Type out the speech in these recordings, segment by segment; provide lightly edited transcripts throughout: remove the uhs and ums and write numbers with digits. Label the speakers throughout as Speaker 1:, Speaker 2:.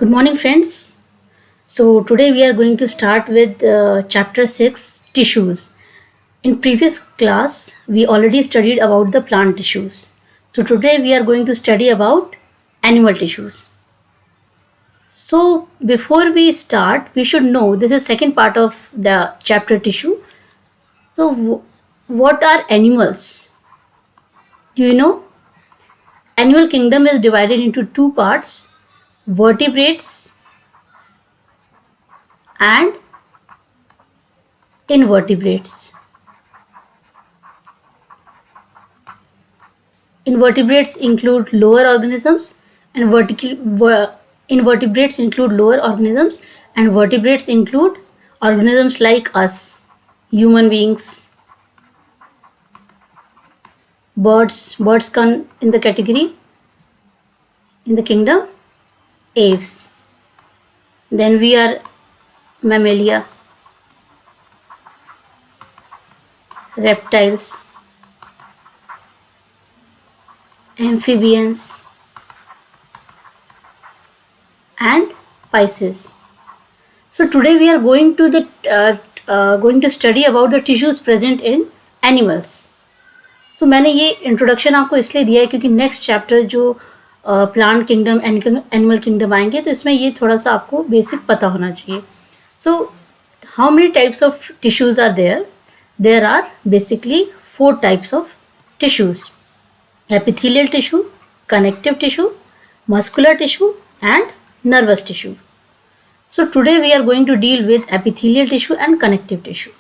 Speaker 1: Good morning, friends. So, today we are going to start with chapter 6 tissues. In previous class, we already studied about the plant tissues. So, today we are going to study about animal tissues. So, before we start, we should know this is second part of the chapter tissue. So, what are animals? Do you know? Animal kingdom is divided into two parts: vertebrates and invertebrates. Invertebrates include lower organisms and invertebrates include lower organisms and vertebrates include organisms like us, human beings, birds. Birds come in the category in the kingdom aves. Then we are mammalia, reptiles, amphibians, and Pisces. So today we are going to study about the tissues present in animals. So मैंने ये introduction आपको इसलिए दिया है क्योंकि next chapter जो plant kingdom animal kingdom आएंगे तो इसमें ये थोड़ा सा आपको बेसिक पता होना चाहिए. So how many types of tissues are there are basically 4 types of tissues: epithelial tissue, connective tissue, muscular tissue, and nervous tissue. So today we are going to deal with epithelial tissue and connective tissue,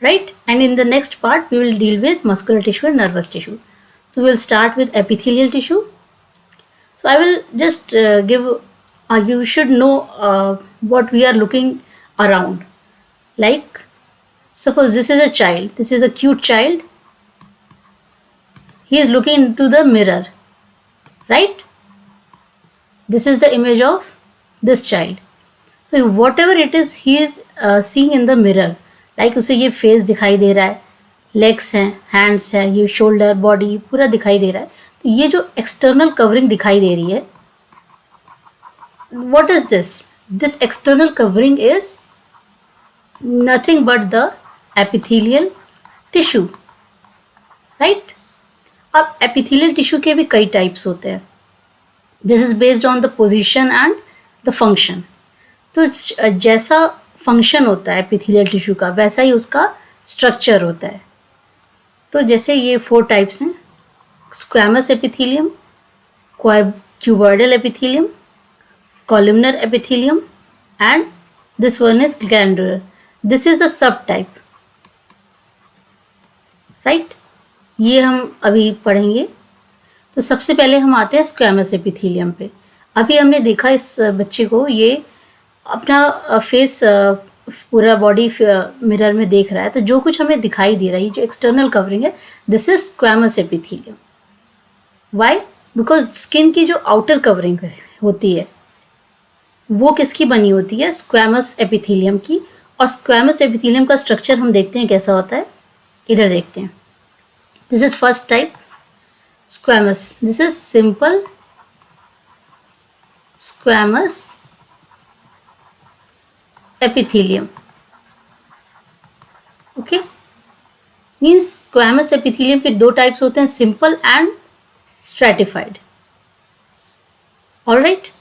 Speaker 1: right? And in the next part we will deal with muscular tissue and nervous tissue. So we will start with epithelial tissue. So I will just give you should know what we are looking around. Like suppose this is a child, this is a cute child. He is looking into the mirror, right? This is the image of this child. So whatever it is he is seeing in the mirror, like उसे ये face दिखाई दे रहा है, legs हैं, hands हैं, ये shoulder, body पूरा दिखाई दे रहा है. तो ये जो external covering दिखाई दे रही है, what is this? This external covering is nothing but the epithelial tissue, right? अब epithelial tissue के भी कई types होते हैं. This is based on the position and the function. तो जैसा फंक्शन होता है एपिथेलियल टिश्यू का वैसा ही उसका स्ट्रक्चर होता है. तो जैसे ये 4 टाइप्स हैं: squamous epithelium, cuboidal epithelium, columnar epithelium, and this one is glandular. This is अ सब टाइप, राइट? ये हम अभी पढ़ेंगे. तो सबसे पहले हम आते हैं स्क्वैमस एपिथेलियम पे. अभी हमने देखा इस बच्चे को ये अपना फेस पूरा बॉडी मिरर में देख रहा है. तो जो कुछ हमें दिखाई दे रहा है, जो एक्सटर्नल कवरिंग है, this is squamous epithelium. Why? Because skin की जो आउटर कवरिंग होती है वो किसकी बनी होती है? स्क्वैमस एपिथेलियम की. और स्क्वैमस एपिथेलियम का स्ट्रक्चर हम देखते हैं कैसा होता है. इधर देखते हैं. This is first type squamous. This is simple squamous epithelium. Okay, means squamous epithelium के 2 टाइप्स होते हैं, simple and stratified. Alright,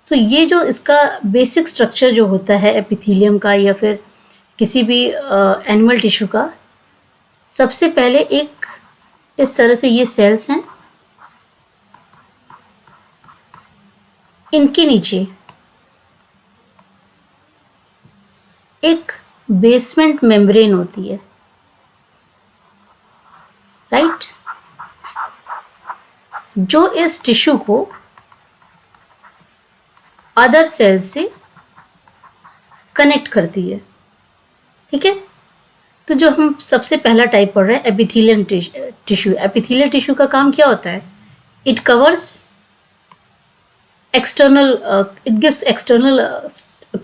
Speaker 1: so ये जो इसका बेसिक स्ट्रक्चर जो होता है एपिथेलियम का या फिर किसी भी एनिमल टिश्यू का, सबसे पहले एक इस तरह से ये सेल्स हैं. इनके नीचे एक बेसमेंट मेम्ब्रेन होती है, राइट? जो इस टिश्यू को अदर सेल्स से कनेक्ट करती है. ठीक है. तो जो हम सबसे पहला टाइप पढ़ रहे हैं एपिथेलियम टिश्यू. एपिथेलियल टिश्यू का काम क्या होता है? It covers external, it gives external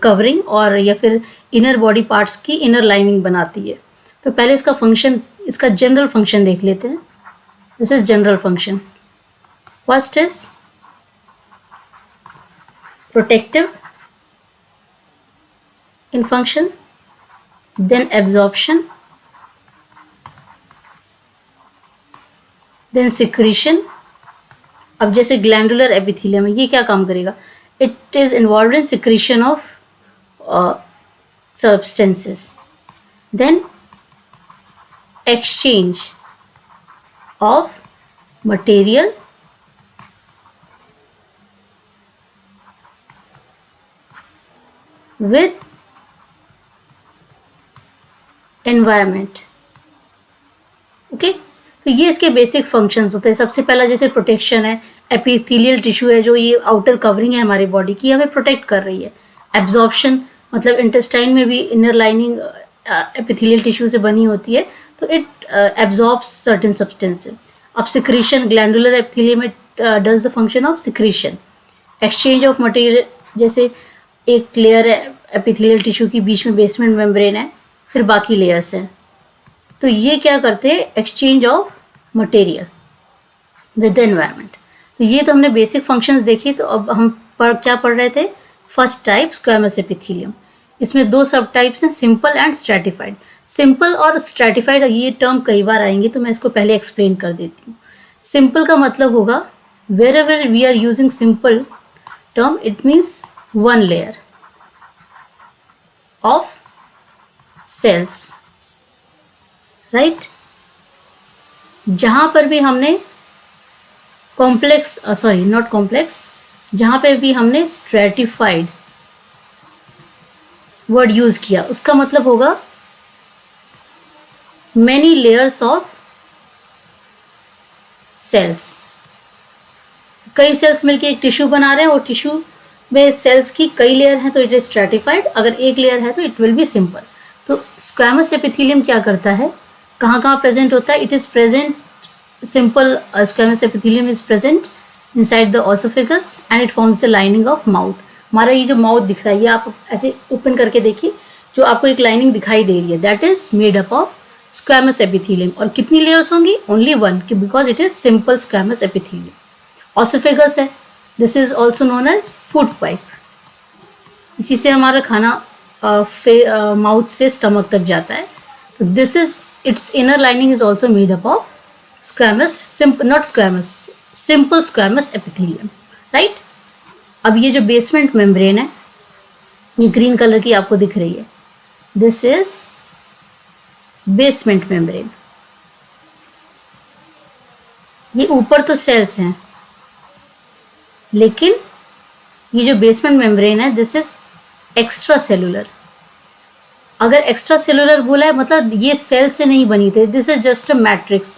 Speaker 1: covering और या फिर इनर बॉडी पार्ट्स की इनर लाइनिंग बनाती है. तो पहले इसका फंक्शन, इसका जनरल फंक्शन देख लेते हैं. This is general function. First is protective in function, then absorption, then secretion. अब जैसे ग्लैंडुलर एपिथेलियम है, ये क्या काम करेगा? It is involve in secretion of substances, then exchange of material with environment. Okay, तो ये इसके बेसिक फंक्शंस होते हैं. सबसे पहला जैसे प्रोटेक्शन है, एपिथेलियल टिश्यू है जो ये आउटर कवरिंग है हमारी बॉडी की, हमें प्रोटेक्ट कर रही है. एब्जॉर्प्शन मतलब इंटेस्टाइन में भी इनर लाइनिंग एपिथेलियल टिश्यू से बनी होती है, तो इट एब्जॉर्ब्स सर्टेन सब्सटेंसेस. अब सिक्रीशन, ग्लैंडुलर एपिथेलियम में does the function of secretion. Exchange of material, जैसे एक लेयर है एपिथेलियल टिश्यू की, बीच में बेसमेंट मेम्ब्रेन है, फिर बाकी लेयर्स हैं, तो ये क्या करते हैं? Exchange of material with the environment. तो ये तो हमने बेसिक फंक्शंस देखे. तो अब हम क्या पढ़ रहे थे? First type squamous epithelium. इसमें दो सब टाइप्स हैं, सिंपल एंड स्ट्रैटिफाइड. सिंपल और स्ट्रैटिफाइड ये टर्म कई बार आएंगे, तो मैं इसको पहले एक्सप्लेन कर देती हूँ. सिंपल का मतलब होगा wherever we are using simple term, it means one layer of cells, right. जहाँ पर भी हमने कॉम्प्लेक्स, नॉट कॉम्प्लेक्स, जहाँ पे भी हमने स्ट्रैटिफाइड वर्ड यूज किया, उसका मतलब होगा मैनी लेयर्स ऑफ सेल्स. कई सेल्स मिलके एक टिश्यू बना रहे हैं, और टिश्यू में सेल्स की कई लेयर हैं, तो इट इज स्ट्रैटिफाइड. अगर एक लेयर है तो इट विल बी सिंपल. तो स्क्वैमस एपिथेलियम क्या करता है, कहाँ कहाँ प्रेजेंट होता है? It is present, simple squamous epithelium is present inside the oesophagus and it forms the lining of mouth. हमारा ये जो माउथ दिख रहा है, ये आप ऐसे ओपन करके देखिए, जो आपको एक लाइनिंग दिखाई दे रही है, that is made up of squamous epithelium. और कितनी लेयर्स होंगी? Only one, because it is simple squamous epithelium. Oesophagus है, this is also known as food pipe. इसी से हमारा खाना माउथ से स्टमक तक जाता है. तो this is it's inner lining is also made up of squamous, not squamous, simple squamous epithelium, right. अब ये जो बेसमेंट मेम्ब्रेन है, ये ग्रीन कलर की आपको दिख रही है, दिस इज बेसमेंट मेम्ब्रेन. ये ऊपर तो सेल्स हैं, लेकिन ये जो बेसमेंट मेम्ब्रेन है, दिस इज एक्स्ट्रा सेलुलर. अगर एक्स्ट्रा सेलुलर बोला है मतलब ये सेल से नहीं बनी थी, this is just a matrix.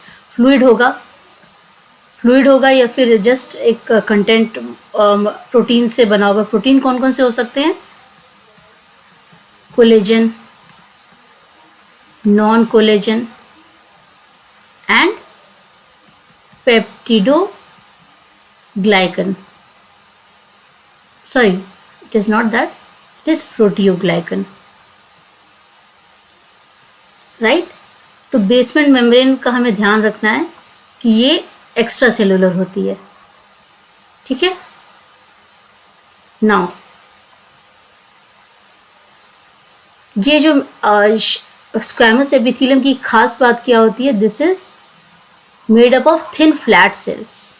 Speaker 1: Fluid होगा या फिर जस्ट एक कंटेंट प्रोटीन से बना होगा. प्रोटीन कौन कौन से हो सकते हैं? Collagen, non collagen and peptidoglycan. Sorry, it is not that, it is proteoglycan, right. तो बेसमेंट मेम्ब्रेन का हमें ध्यान रखना है कि ये एक्स्ट्रा सेलुलर होती है, ठीक है. नाउ ये जो स्क्वैमस एपिथेलियम की खास बात क्या होती है? This is made up of thin flat sales.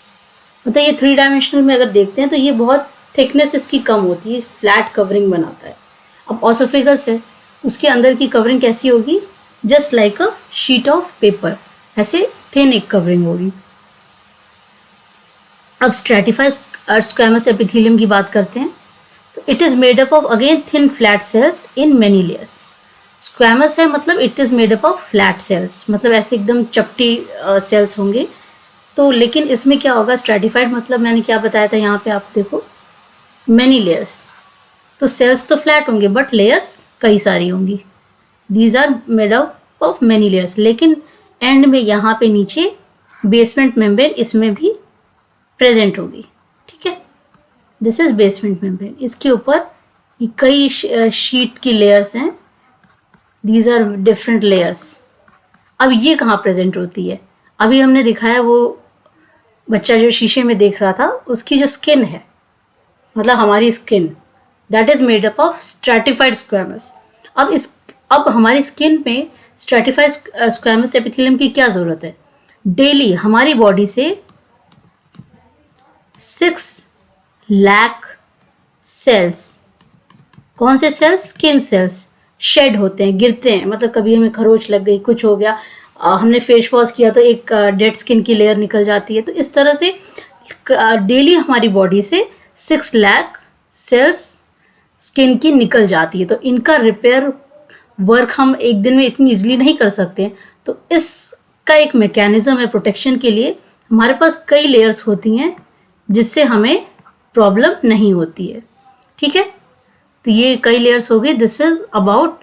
Speaker 1: मतलब ये 3 डायमेंशनल में अगर देखते हैं तो ये बहुत थिकनेस इसकी कम होती है, फ्लैट कवरिंग बनाता है. अब ऑसोफेगस है, उसके अंदर की कवरिंग कैसी होगी? Just like a sheet of paper, ऐसे थिन एक कवरिंग होगी. अब स्ट्रैटिफाइड स्क्वैमस एपिथेलियम की बात करते हैं, तो it is made up of again thin flat sales in many layers. Squamous है मतलब it is made up of flat sales, मतलब ऐसे एकदम चपटी सेल्स होंगे. तो लेकिन इसमें क्या होगा? स्ट्रैटिफाइड मतलब मैंने क्या बताया था, यहाँ पे आप देखो मेनी लेयर्स. तो सेल्स तो फ्लैट होंगे बट लेयर्स कई सारी होंगी. These are made up of many layers. लेकिन एंड में यहाँ पे नीचे बेसमेंट मेम्ब्रेन इसमें भी प्रेजेंट होगी, ठीक है. This is basement membrane. इसके ऊपर ये कई शीट की लेयर्स हैं, दीज आर डिफरेंट लेयर्स. अब ये कहाँ प्रेजेंट होती है? अभी हमने दिखाया वो बच्चा जो शीशे में देख रहा था, उसकी जो स्किन है, मतलब हमारी skin, that is made up of stratified squamous. अब हमारी स्किन में स्ट्रेटिफाइड स्क्वेमस एपिथेलियम की क्या जरूरत है? डेली हमारी बॉडी से 6 लाख सेल्स, कौन से सेल्स? स्किन सेल्स शेड होते हैं, गिरते हैं, मतलब कभी हमें खरोच लग गई, कुछ हो गया, हमने फेस वॉश किया तो एक डेड स्किन की लेयर निकल जाती है। तो इस तरह से डेली हमारी बॉडी से 6 लाख सेल्स स्किन की निकल जाती है। तो इनका रिपेयर वर्क हम एक दिन में इतनी इजीली नहीं कर सकते। तो इसका एक मैकेनिज्म है प्रोटेक्शन के लिए, हमारे पास कई लेयर्स होती हैं जिससे हमें प्रॉब्लम नहीं होती है। ठीक है, तो ये कई लेयर्स हो गई। This is about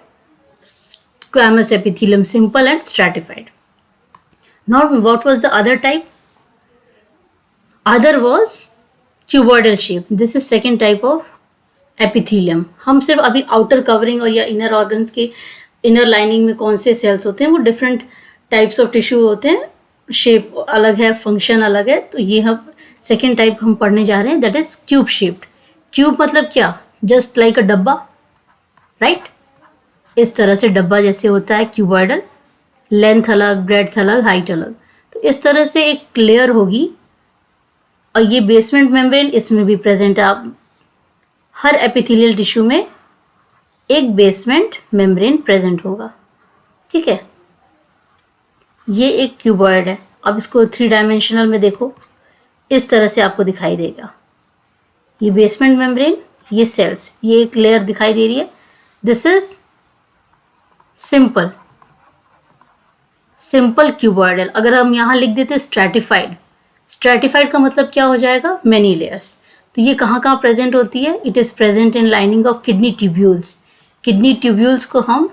Speaker 1: squamous epithelium, simple and stratified. Now what was the other type? Other was cuboidal shape. This is second type of epithelium. हम सिर्फ अभी आउटर कवरिंग और या इनर ऑर्गन्स के इनर लाइनिंग में कौन से सेल्स होते हैं, वो डिफरेंट टाइप्स ऑफ टिश्यू होते हैं, शेप अलग है, फंक्शन अलग है। तो ये हम सेकेंड टाइप हम पढ़ने जा रहे हैं, that is cube shaped. Cube मतलब क्या? जस्ट लाइक अ डब्बा, राइट? इस तरह से डब्बा जैसे होता है क्यूबॉइडल, लेंथ अलग, ब्रेड्थ अलग, हाइट अलग। तो इस तरह से एक लेयर होगी और ये बेसमेंट मेम्ब्रेन इसमें भी प्रेजेंट है। आप हर एपिथेलियल टिश्यू में एक बेसमेंट मेम्ब्रेन प्रेजेंट होगा। ठीक है, ये एक क्यूबॉइड है। अब इसको 3 डायमेंशनल में देखो, इस तरह से आपको दिखाई देगा। ये बेसमेंट मेम्ब्रेन, ये सेल्स, ये एक लेयर दिखाई दे रही है। This is simple cuboidal. अगर हम यहाँ लिख देते स्ट्रैटिफाइड, स्ट्रैटिफाइड का मतलब क्या हो जाएगा? Many layers. तो ये कहाँ कहाँ प्रेजेंट होती है? It is present in lining of kidney tubules. Kidney tubules को हम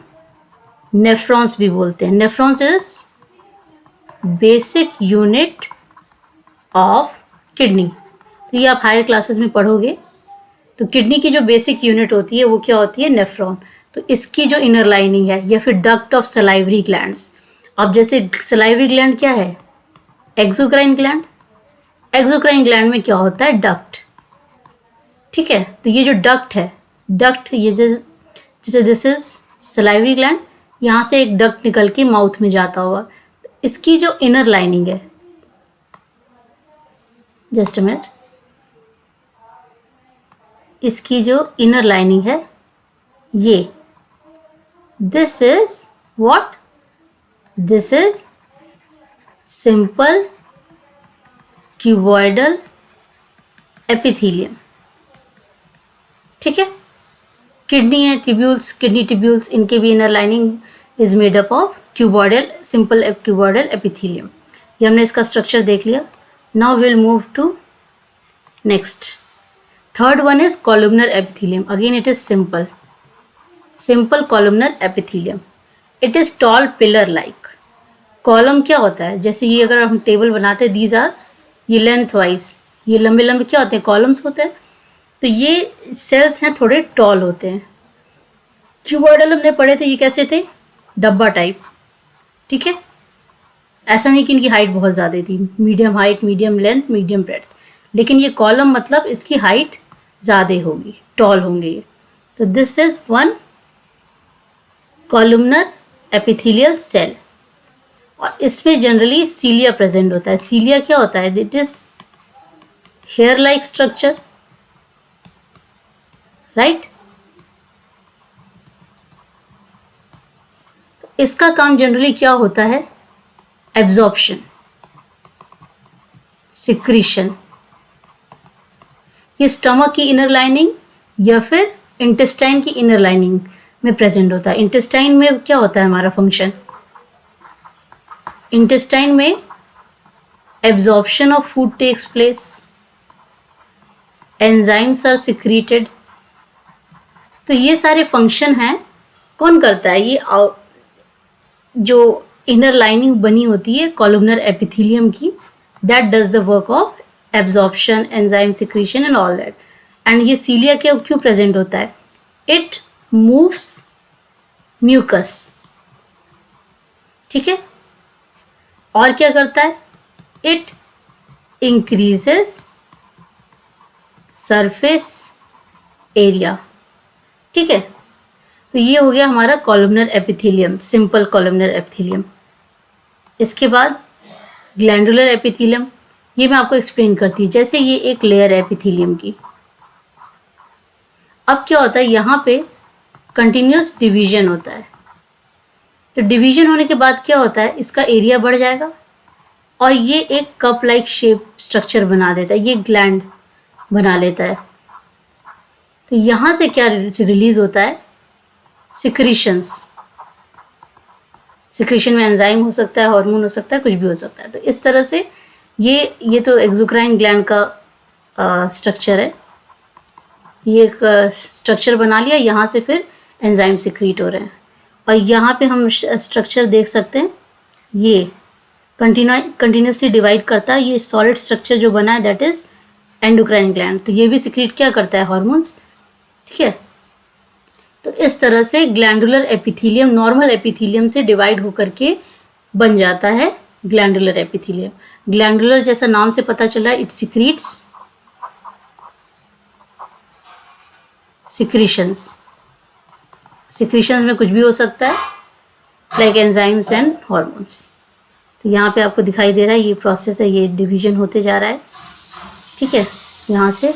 Speaker 1: नेफ्रॉन्स भी बोलते हैं। Nephrons is basic unit of kidney. तो ये आप हायर क्लासेस में पढ़ोगे। तो किडनी की जो बेसिक यूनिट होती है वो क्या होती है? नेफ्रॉन। तो इसकी जो इनर लाइनिंग है, या फिर डक्ट ऑफ सलाइवरी ग्लैंड्स। अब जैसे सलाइवरी ग्लैंड क्या है? Exocrine gland. एक्सोक्राइन ग्लैंड में क्या होता है? डक्ट। ठीक है, तो ये जो डक्ट है, डक्ट, ये जैसे दिस इज सलाइवरी ग्लैंड, यहाँ से एक डक्ट निकल के माउथ में जाता होगा। इसकी जो इनर लाइनिंग है, जस्ट अ मिनट, इसकी जो इनर लाइनिंग है ये, this is what? This is simple cuboidal epithelium. ठीक है, किडनी है, ट्यूब्यूल्स, किडनी ट्यूब्यूल्स, इनके भी inner lining is made up of cuboidal, simple cuboidal epithelium. ये हमने इसका स्ट्रक्चर देख लिया। Now will move to next. Third one is columnar epithelium. Again it is simple columnar epithelium. It is tall pillar like. Column क्या होता है? जैसे ये अगर हम टेबल बनाते हैं, दीज आर, ये लेंथ वाइज, ये लंबे लंबे क्या होते हैं? कॉलम्स होते हैं। तो ये सेल्स हैं, थोड़े टॉल होते हैं। क्यूबॉइडल हमने पढ़े थे, ये कैसे थे? डब्बा टाइप। ठीक है, ऐसा नहीं कि इनकी हाइट बहुत ज़्यादा थी, medium height, medium length, medium breadth. लेकिन ये कॉलम मतलब इसकी हाइट ज़्यादा होगी, टॉल होंगे ये। तो this is one columnar epithelial cell. और इसमें जनरली सीलिया प्रेजेंट होता है। सीलिया क्या होता है? It is here like structure, right? इसका काम जनरली क्या होता है? Absorption, secretion. ये स्टमक की इनर लाइनिंग या फिर इंटेस्टाइन की इनर लाइनिंग में प्रेजेंट होता है। इंटेस्टाइन में क्या होता है हमारा फंक्शन? इंटेस्टाइन में absorption of food takes place, enzymes are secreted. तो ये सारे फंक्शन हैं। कौन करता है? ये जो इनर लाइनिंग बनी होती है कॉलमनर एपिथेलियम की, that does the work of absorption, enzyme secretion and all that. And ये सीलिया क्यों प्रेजेंट होता है? It moves mucus. ठीक है, और क्या करता है? It increases surface area. ठीक है, तो ये हो गया हमारा columnar epithelium, simple columnar epithelium. इसके बाद ग्लैंडुलर एपिथेलियम, ये मैं आपको एक्सप्लेन करती हूँ। जैसे ये एक लेयर है एपिथेलियम की, अब क्या होता है यहाँ पे कंटिन्यूस डिवीजन होता है। तो डिवीजन होने के बाद क्या होता है, इसका एरिया बढ़ जाएगा और ये एक कप लाइक शेप स्ट्रक्चर बना देता है, ये ग्लैंड बना लेता है। तो यहाँ से क्या रिलीज होता है, सिक्रीशंस। सिक्रीशन में एंजाइम हो सकता है, हार्मोन हो सकता है, कुछ भी हो सकता है। तो इस तरह से ये तो एक्सोक्राइन ग्लैंड का स्ट्रक्चर है। ये एक स्ट्रक्चर बना लिया, यहाँ से फिर एंजाइम सिक्रीट हो रहे हैं। और यहाँ पे हम स्ट्रक्चर देख सकते हैं, ये कंटिन्यूसली डिवाइड करता है। ये सॉलिड स्ट्रक्चर जो बना है दैट इज एंडोक्राइन ग्लैंड। तो ये भी सिक्रीट क्या करता है, हार्मोन्स। ठीक है, तो इस तरह से ग्लैंडुलर एपिथेलियम नॉर्मल एपिथेलियम से डिवाइड होकर के बन जाता है ग्लैंडुलर एपिथेलियम। ग्लैंडुलर जैसा नाम से पता चला, इट सिक्रीट्स सिक्रीशंस। सिक्रीशंस में कुछ भी हो सकता है, लाइक एंजाइम्स एंड हॉर्मोन्स। तो यहाँ पे आपको दिखाई दे रहा है ये प्रोसेस है, ये डिवीजन होते जा रहा है। ठीक है, यहाँ से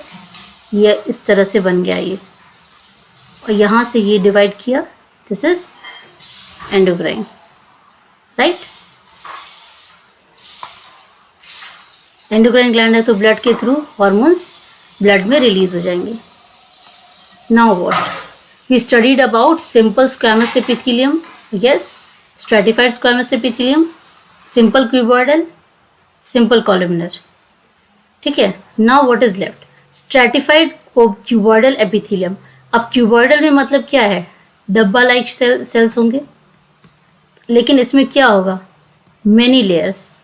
Speaker 1: ये इस तरह से बन गया ये, और यहाँ से ये डिवाइड किया, this is endocrine, right. Endocrine gland है तो ब्लड के थ्रू हार्मोन्स ब्लड में रिलीज हो जाएंगे। Now what we studied about simple squamous epithelium, yes, stratified squamous epithelium, simple cuboidal, simple columnar. ठीक है, now what is left, stratified cuboidal epithelium. अब cuboidal में मतलब क्या है, डब्बा लाइक सेल्स होंगे, लेकिन इसमें क्या होगा, मेनी लेयर्स।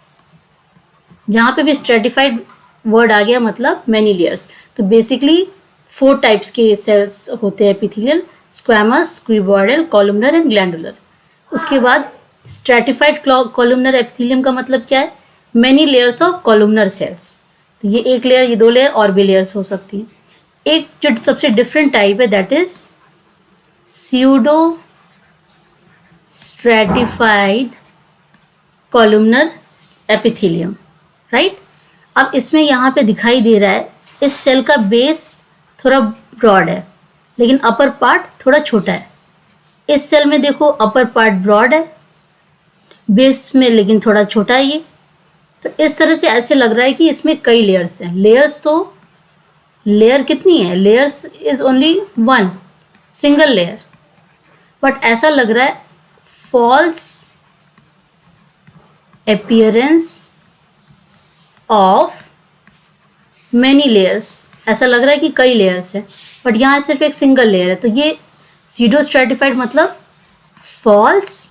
Speaker 1: जहाँ पे भी स्ट्रेटिफाइड वर्ड आ गया मतलब मेनी लेयर्स। तो बेसिकली 4 टाइप्स के सेल्स होते हैं epithelial, squamous, cuboidal, columnar and glandular. उसके बाद स्ट्रेटिफाइड कॉलमनर एपिथेलियम का मतलब क्या है, many layers of columnar sales. तो ये एक लेयर, ये 2 लेयर, और भी लेयर्स हो सकती हैं। एक जो सबसे डिफरेंट टाइप है that is pseudo stratified columnar epithelium, right. अब इसमें यहाँ पे दिखाई दे रहा है, इस सेल का बेस थोड़ा ब्रॉड है लेकिन अपर पार्ट थोड़ा छोटा है। इस सेल में देखो अपर पार्ट ब्रॉड है, बेस में लेकिन थोड़ा छोटा है ये। तो इस तरह से ऐसे लग रहा है कि इसमें कई लेयर्स हैं। लेयर्स तो लेयर कितनी है, layers is only 1 single layer, but ऐसा लग रहा है false appearance of many layers. ऐसा लग रहा है कि कई लेयर्स है, बट यहाँ सिर्फ एक सिंगल लेयर है। तो ये सीडो स्ट्रेटिफाइड मतलब फॉल्स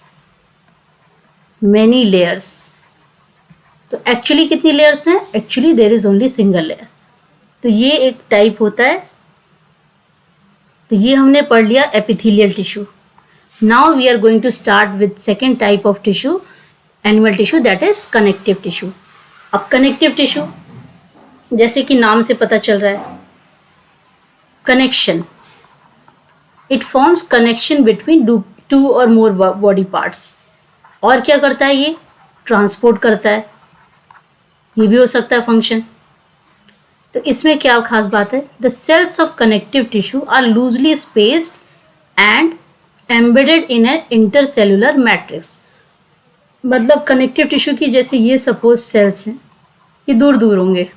Speaker 1: मैनी लेयर्स। तो एक्चुअली कितनी लेयर्स हैं, actually there is only single layer. तो ये एक टाइप होता है। तो ये हमने पढ़ लिया epithelial tissue. Now we are going to start with second type of tissue, animal tissue, that is connective tissue. अब कनेक्टिव टिश्यू जैसे कि नाम से पता चल रहा है, connection, it forms connection between 2 और मोर बॉडी पार्ट्स। और क्या करता है, ये ट्रांसपोर्ट करता है, ये भी हो सकता है फंक्शन। तो इसमें क्या खास बात है, the cells of connective tissue are loosely spaced and embedded in a intercellular matrix. मतलब कनेक्टिव टिश्यू की जैसे ये सपोज सेल्स हैं, ये दूर दूर होंगे,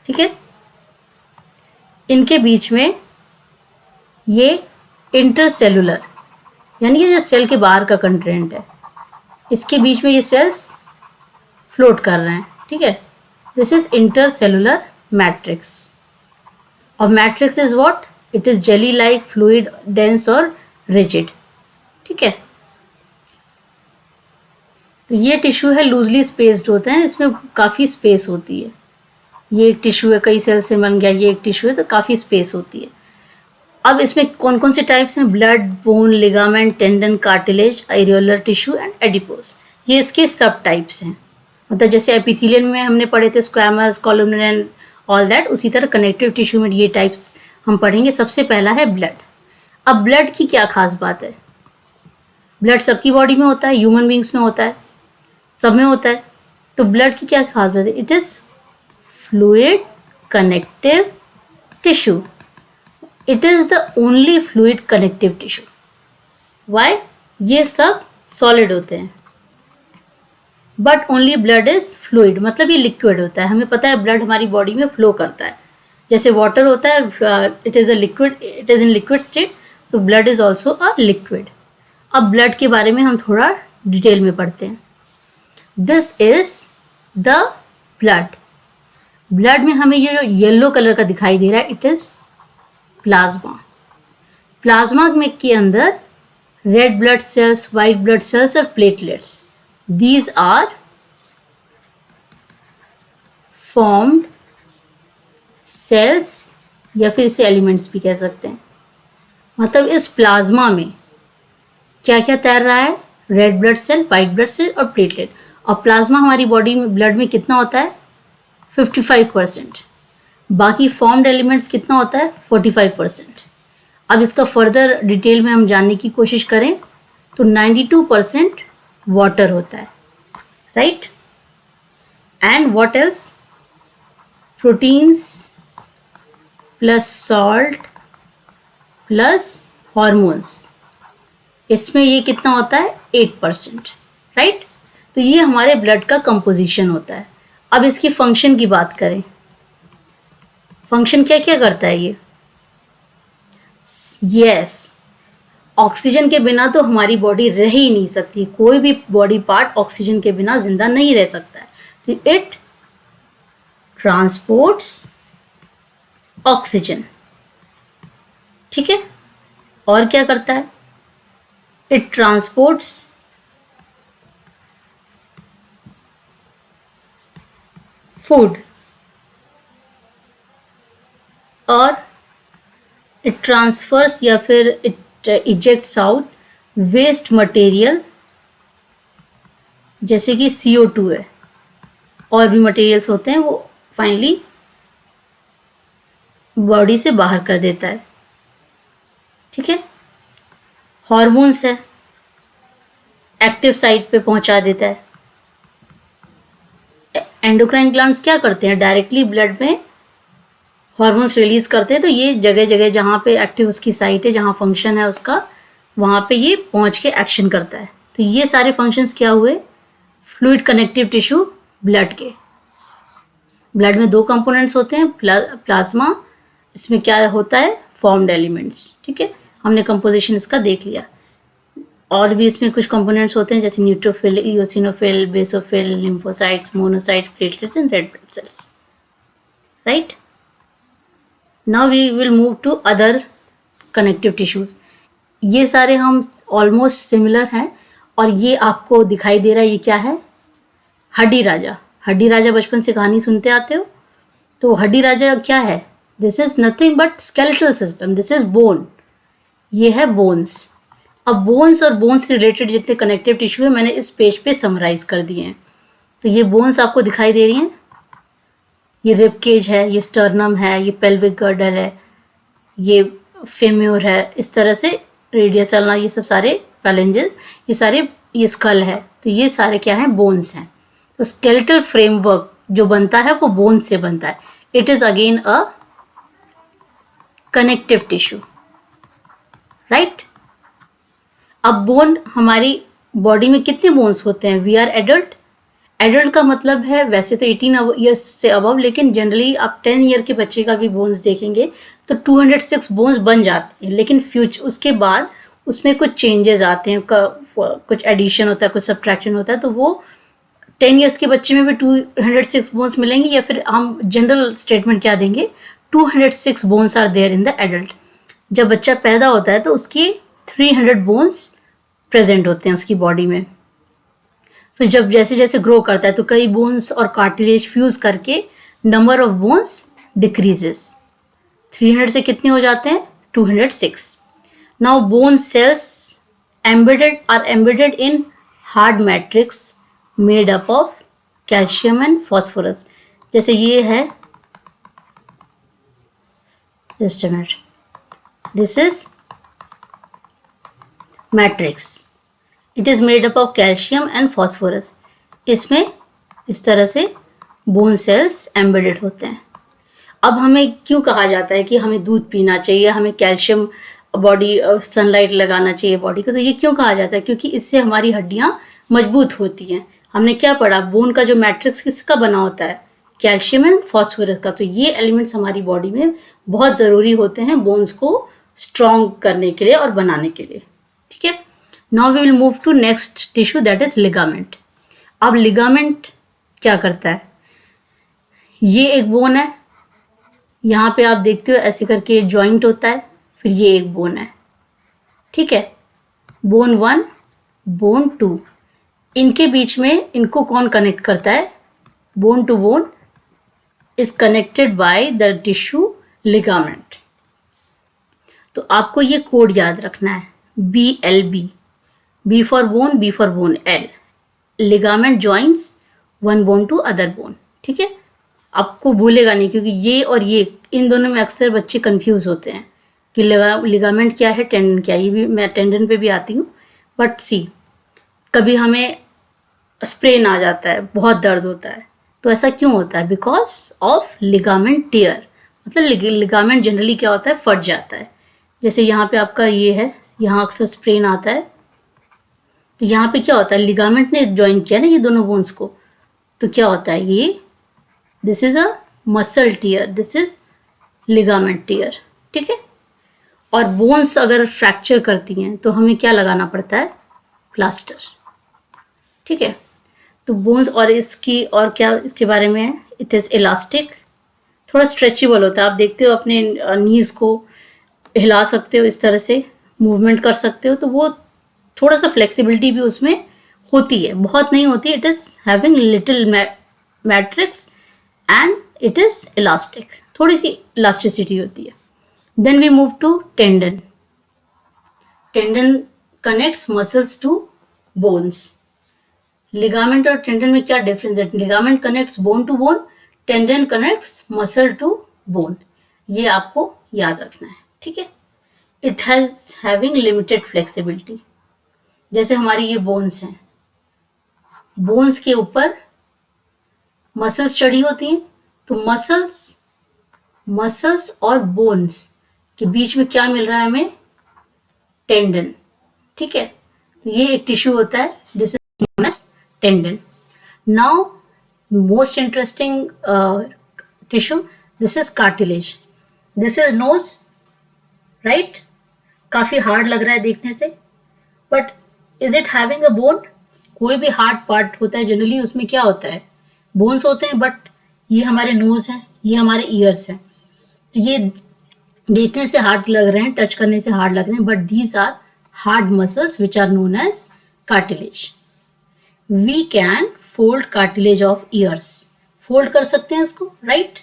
Speaker 1: ठीक है। इनके बीच में ये इंटरसेलुलर, यानी कि जो सेल के बाहर का कंटेंट है, इसके बीच में ये सेल्स फ्लोट कर रहे हैं, ठीक है। This is intercellular matrix. और matrix is what, it is jelly like, fluid, dense और रिजिड, ठीक है। तो ये टिश्यू है, लूजली स्पेस्ड होते हैं, इसमें काफ़ी स्पेस होती है। ये एक टिश्यू है, कई सेल से बन गया, ये एक टिश्यू है, तो काफ़ी स्पेस होती है। अब इसमें कौन कौन से टाइप्स हैं, blood, bone, ligament, tendon, cartilage, areolar tissue and adipose. ये इसके सब टाइप्स हैं। मतलब जैसे एपिथेलियन में हमने पढ़े थे squamous, columnar and all that, उसी तरह कनेक्टिव टिश्यू में ये टाइप्स हम पढ़ेंगे। सबसे पहला है ब्लड। अब ब्लड की क्या खास बात है? ब्लड सबकी बॉडी में होता है, ह्यूमन बींग्स में होता है, सब में होता है। तो ब्लड की क्या खास बात है? It is fluid connective tissue. It is the only fluid connective tissue. Why? ये सब सॉलिड होते हैं, but only blood is fluid, मतलब ये लिक्विड होता है। हमें पता है ब्लड हमारी बॉडी में फ्लो करता है, जैसे वाटर होता है, it is a liquid, it is in liquid state, so blood is also a liquid. अब ब्लड के बारे में हम थोड़ा डिटेल में पढ़ते हैं। This is the blood. Blood में हमें ये येलो कलर का दिखाई दे रहा है, इट इज प्लाज्मा। प्लाज्मा में के अंदर red blood sales, white blood cells और platelets, these are formed cells या फिर इसे एलिमेंट्स भी कह सकते हैं। मतलब इस प्लाज्मा में क्या क्या तैर रहा है? Red blood cell, white blood cell और प्लेटलेट। और प्लाज्मा हमारी बॉडी में, ब्लड में कितना होता है? 55%। बाकी फॉर्म्ड एलिमेंट्स कितना होता है? 45%। अब इसका फर्दर डिटेल में हम जानने की कोशिश करें तो 92% वाटर होता है, right? And what else? Proteins plus salt plus hormones, इसमें ये कितना होता है? 8%, राइट? तो ये हमारे ब्लड का कंपोजिशन होता है। अब इसकी फंक्शन की बात करें, फंक्शन क्या क्या करता है ये? यस, ऑक्सीजन के बिना तो हमारी बॉडी रह ही नहीं सकती। कोई भी बॉडी पार्ट ऑक्सीजन के बिना जिंदा नहीं रह सकता है। तो इट ट्रांसपोर्ट्स ऑक्सीजन, ठीक है? और क्या करता है? इट ट्रांसपोर्ट्स फूड, और इट ट्रांसफर्स या फिर it ejects out waste material, जैसे कि CO2 है, और भी मटेरियल्स होते हैं, वो फाइनली बॉडी से बाहर कर देता है, ठीक है? हॉर्मोन्स है, एक्टिव साइट पे पहुंचा देता है। एंडोक्राइन ग्लैंड्स क्या करते हैं? डायरेक्टली ब्लड में हॉर्मोन्स रिलीज करते हैं। तो ये जगह जगह जहाँ पे एक्टिव उसकी साइट है, जहाँ फंक्शन है उसका, वहाँ पे ये पहुँच के एक्शन करता है। तो ये सारे फंक्शंस क्या हुए? फ्लूइड कनेक्टिव टिश्यू ब्लड के। ब्लड में 2 कंपोनेंट्स होते हैं, प्लाज्मा, इसमें क्या होता है? फॉर्म्ड एलिमेंट्स, ठीक है? हमने कंपोजिशन इसका देख लिया। और भी इसमें कुछ कंपोनेंट्स होते हैं, जैसे neutrophil, eosinophil, basophil, lymphocytes, monocytes, platelets and red blood cells, right? Now we will move to other connective tissues. ये सारे हम ऑलमोस्ट सिमिलर हैं। और ये आपको दिखाई दे रहा है, ये क्या है? हड्डी राजा। हड्डी राजा बचपन से कहानी सुनते आते हो। तो हड्डी राजा क्या है? This is nothing but skeletal system, this is bone. ये है बोन्स। अब बोन्स और बोन्स से रिलेटेड जितने कनेक्टिव टिश्यू है, मैंने इस पेज पे समराइज कर दिए हैं। तो ये बोन्स आपको दिखाई दे रही हैं। ये रिब केज है, ये स्टर्नम है, ये पेल्विक गर्डल है, ये फेम्योर है, इस तरह से रेडियस अल्ना, ये सब सारे पैलेंजेस, ये सारे, ये स्कल है। तो ये सारे क्या हैं? बोन्स हैं। तो स्केलेटल फ्रेमवर्क जो बनता है वो बोन्स से बनता है। It is again a connective tissue, right? अब बोन, हमारी बॉडी में कितने बोन्स होते हैं? We are adult. एडल्ट का मतलब है वैसे तो 18 ईयर्स से अबव, लेकिन जनरली आप 10 ईयर के बच्चे का भी बोन्स देखेंगे तो 206 बोन्स बन जाते हैं। लेकिन फ्यूचर उसके बाद उसमें कुछ चेंजेस आते हैं, कुछ एडिशन होता है, कुछ सब्ट्रैक्शन होता है। तो वो 10 ईयर्स के बच्चे में भी 206 बोन्स मिलेंगे, या फिर हम जनरल स्टेटमेंट क्या देंगे? 206 bones are there in the adult. जब बच्चा पैदा होता है तो उसकी 300 बोन्स प्रेजेंट होते हैं उसकी बॉडी में। फिर जब जैसे जैसे ग्रो करता है तो कई बोन्स और कार्टिलेज फ्यूज करके नंबर ऑफ बोन्स डिक्रीजेस। 300 से कितने हो जाते हैं? 206। Now bone cells are embedded in hard matrix made up of calcium and phosphorus। जैसे ये है, just a minute, this is matrix, it is made up of calcium and phosphorus. इसमें इस तरह से बोन सेल्स एम्बेडेड होते हैं। अब हमें क्यों कहा जाता है कि हमें दूध पीना चाहिए, हमें कैल्शियम बॉडी सनलाइट लगाना चाहिए बॉडी को, तो ये क्यों कहा जाता है? क्योंकि इससे हमारी हड्डियाँ मजबूत होती हैं। हमने क्या पढ़ा, बोन का जो मैट्रिक्स किसका बना होता है, कैल्शियम एंड फॉस्फोरस का। तो ये एलिमेंट्स हमारी बॉडी में बहुत ज़रूरी होते हैं बोन्स को स्ट्रॉन्ग करने के लिए और बनाने के लिए। ठीक है, now we will move to next tissue, that is ligament. अब लिगामेंट क्या करता है, ये एक बोन है, यहाँ पे आप देखते हो ऐसे करके जॉइंट होता है, फिर ये एक बोन है। ठीक है, बोन 1, बोन 2, इनके बीच में इनको कौन कनेक्ट करता है, bone to bone is connected by the tissue ligament. तो आपको ये कोड याद रखना है, BLB, B for bone, B for bone, L, ligament joints one bone to other bone. ठीक है, आपको भूलेगा नहीं, क्योंकि ये और ये इन दोनों में अक्सर बच्चे कंफ्यूज होते हैं कि लिगामेंट क्या है, टेंडन क्या है। ये भी मैं टेंडन पे भी आती हूँ, बट सी कभी हमें स्प्रेन आ जाता है, बहुत दर्द होता है, तो ऐसा क्यों होता है, बिकॉज ऑफ लिगामेंट टियर। मतलब लिगामेंट जनरली क्या होता है, फट जाता है। जैसे यहाँ पे आपका ये है, यहाँ अक्सर स्प्रेन आता है, तो यहाँ पे क्या होता है, लिगामेंट ने ज्वाइन किया ना ये दोनों बोन्स को, तो क्या होता है, ये this is a muscle tear, this is ligament tear. ठीक है, और बोन्स अगर फ्रैक्चर करती हैं तो हमें क्या लगाना पड़ता है, प्लास्टर। ठीक है, तो बोन्स और इसकी और क्या इसके बारे में है, इट इज़ इलास्टिक, थोड़ा स्ट्रेचेबल होता है। आप देखते हो अपने नीज़ को हिला सकते हो, इस तरह से मूवमेंट कर सकते हो, तो वो थोड़ा सा फ्लेक्सिबिलिटी भी उसमें होती है, बहुत नहीं होती। It is having little matrix and it is elastic, थोड़ी सी इलास्टिसिटी होती है। Then we move to tendon. Tendon connects muscles to bones. Ligament और टेंडन में क्या डिफरेंस है, ligament connects bone to bone, tendon connects muscle to bone. ये आपको याद रखना है। ठीक है, it has having limited flexibility. जैसे हमारी ये बोन्स हैं, बोन्स के ऊपर मसल्स चढ़ी होती हैं, तो मसल्स और बोन्स के बीच में क्या मिल रहा है हमें, टेंडन। ठीक है, तो ये एक टिश्यू होता है, this is known as tendon. Now most interesting tissue, this is cartilage, this is nose, right. काफी हार्ड लग रहा है देखने से, but is it having a bone? कोई भी हार्ड पार्ट होता है जनरली उसमें क्या होता है, बोन्स होते हैं। बट ये हमारे नोज है, ये हमारे ईयर्स हैं, तो ये देखने से हार्ड लग रहे हैं, टच करने से हार्ड लग रहे हैं, but these are hard muscles which are known as cartilage. We can fold cartilage of ears, fold कर सकते हैं इसको, राइट।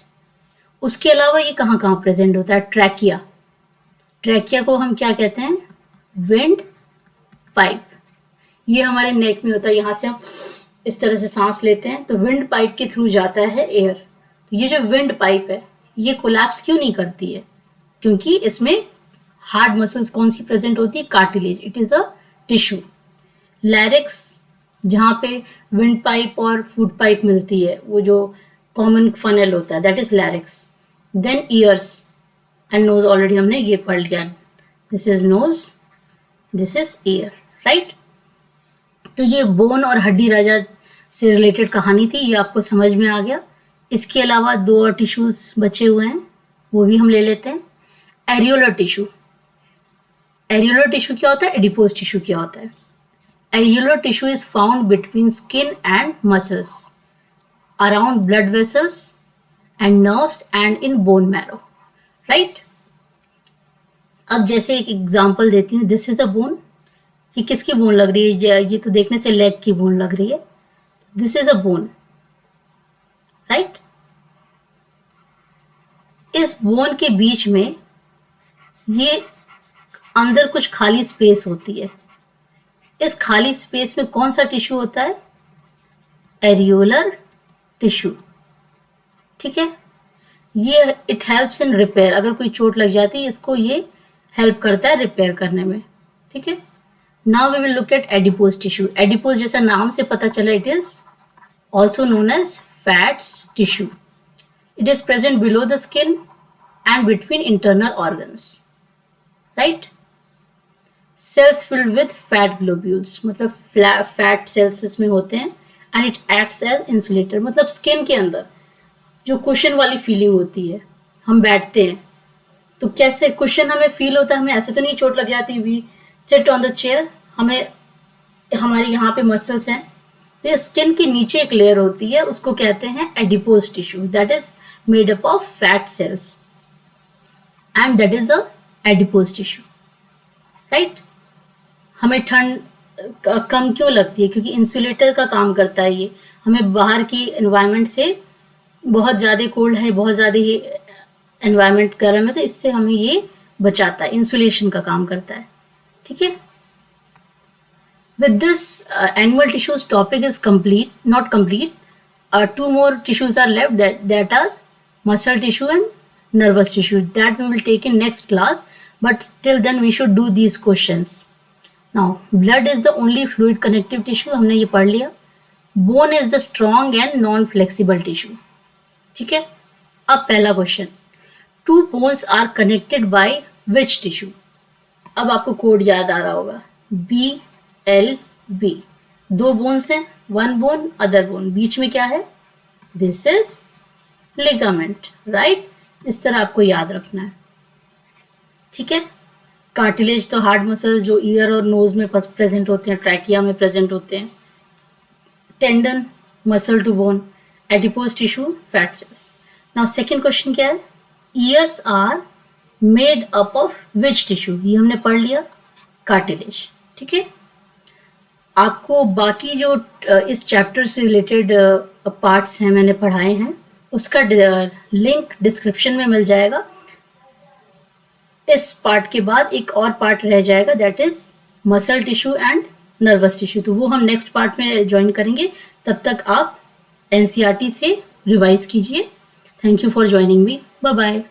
Speaker 1: उसके अलावा ये कहाँ कहाँ प्रेजेंट होता है, ट्रैकिया। ट्रैकिया को हम क्या कहते हैं, विंड पाइप। ये हमारे नेक में होता है, यहाँ से हम इस तरह से सांस लेते हैं, तो विंड पाइप के थ्रू जाता है एयर। तो ये जो विंड पाइप है, ये कोलैप्स क्यों नहीं करती है, क्योंकि इसमें हार्ड मसल्स कौन सी प्रेजेंट होती है, cartilage, it is a tissue. Larynx, जहाँ पे विंड पाइप और फूड पाइप मिलती है, वो जो कॉमन फनल होता है, that is larynx. Then ears and nose, already हमने ये पढ़ लिया, this is nose, this is ear, right. तो ये बोन और हड्डी राजा से रिलेटेड कहानी थी, ये आपको समझ में आ गया। इसके अलावा दो और टिश्यूज बचे हुए हैं, वो भी हम ले लेते हैं। एरियोलर टिश्यू, एरियोलर टिश्यू क्या होता है, एडिपोज टिश्यू क्या होता है। Areolar tissue is found between skin and muscles, around blood vessels and nerves and in bone marrow, right. अब जैसे एक एग्जांपल देती हूँ, दिस इज अ बोन। ये किसकी बोन लग रही है, ये तो देखने से लेग की बोन लग रही है, this is a bone, right. इस बोन के बीच में ये अंदर कुछ खाली स्पेस होती है। इस खाली स्पेस में कौन सा टिश्यू होता है, एरियोलर टिश्यू। ठीक है, ये इट हेल्प्स इन रिपेयर, अगर कोई चोट लग जाती है इसको ये हेल्प करता है रिपेयर करने में, ठीक है। Now we will look at adipose tissue. Adipose जैसा नाम से पता चला, it is also known as fats tissue. It is present below the skin and between internal organs, right. Cells filled with fat globules, मतलब fat cells इसमें होते हैं। And it acts as insulator, मतलब स्किन के अंदर जो cushion वाली feeling होती है, हम बैठते हैं तो कैसे कुशन हमें फील होता है, हमें ऐसे तो नहीं चोट लग जाती, we sit on the chair, हमें हमारे यहाँ पे मसल्स हैं, तो ये स्किन के नीचे एक लेयर होती है, उसको कहते हैं adipose tissue, that is made up of fat cells and that is a adipose tissue, right. हमें ठंड कम क्यों लगती है, क्योंकि इंसुलेटर का काम करता है ये, हमें बाहर की एनवायरनमेंट से, बहुत ज़्यादा कोल्ड है, बहुत ज़्यादा ही एनवायरनमेंट गर्म है, तो इससे हमें ये बचाता है, इंसुलेशन का काम करता है, ठीक है। With this animal tissues topic is complete, not complete, 2 more tissues are left, that are muscle tissue and nervous tissue, that we will take in next class, but till then we should do these questions. Now blood is the only fluid connective tissue, हमने ये पढ़ लिया। Bone is the strong and non-flexible tissue, ठीक है। अब पहला question, 2 bones are connected by which tissue? अब आपको कोड याद आ रहा होगा, BLB, 2 बोन्स हैं, 1 बोन अदर बोन, बीच में क्या है, दिस इज लिगामेंट, राइट। इस तरह आपको याद रखना है, ठीक है। कार्टिलेज तो हार्ड मसल्स जो ईयर और नोज में प्रेजेंट होते हैं, ट्रैकिया में प्रेजेंट होते हैं। Tendon muscle to bone, adipose tissue fat cells. Now second question क्या है, ears are made up of which tissue, ये हमने पढ़ लिया, कार्टिलेज, ठीक है। आपको बाकी जो इस चैप्टर से रिलेटेड पार्ट्स हैं मैंने पढ़ाए हैं, उसका लिंक डिस्क्रिप्शन में मिल जाएगा। इस पार्ट के बाद एक और पार्ट रह जाएगा, that is muscle tissue and nervous tissue, तो वो हम नेक्स्ट पार्ट में ज्वाइन करेंगे। तब तक आप एनसीईआरटी से रिवाइज कीजिए। Thank you for joining me, bye bye.